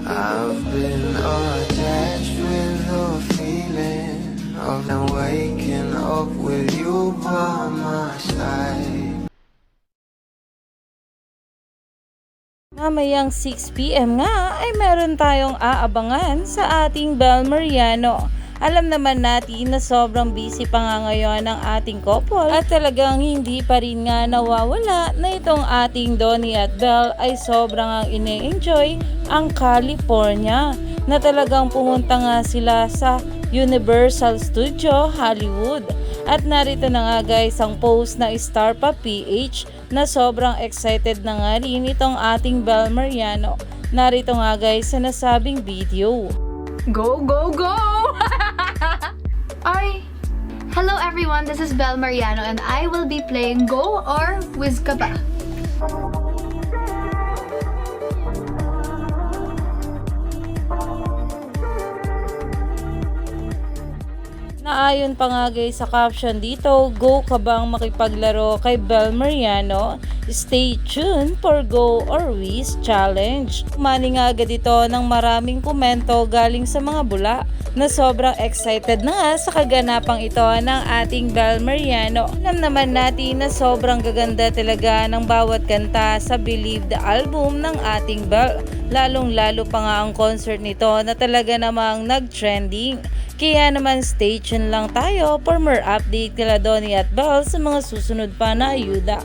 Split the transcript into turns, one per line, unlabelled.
I've been attached with the feeling of now waking up with you by my side.
Mamayang 6 PM nga ay meron tayong aabangan sa ating Bel Mariano. Alam naman natin na sobrang busy pa nga ngayon ang ating couple at talagang hindi pa rin nga nawawala na itong ating Donnie at Belle ay sobrang ang ine-enjoy ang California na talagang pumunta nga sila sa Universal Studio Hollywood. At narito na nga guys ang post na Star Pa PH na sobrang excited na nga rin itong ating Bel Mariano. Narito nga guys sa nasabing video.
Go, go, go! Ay! Hello everyone, this is Bel Mariano and I will be playing Go or Wiz Ka Ba?
Naayon pa nga guys sa caption dito, go ka bang makipaglaro kay Bel Mariano? Stay tuned for Go or Wiz Challenge. Kumani nga agad ito ng maraming komento galing sa mga bula na sobrang excited na nga sa kaganapang ito ng ating Bel Mariano. Alam naman natin na sobrang gaganda talaga ng bawat kanta sa Believe the album ng ating Bel. Lalong lalo pa nga ang concert nito na talaga namang nag-trending. Kaya naman stay tuned lang tayo for more update kila Donnie at Belle sa mga susunod pa na ayuda.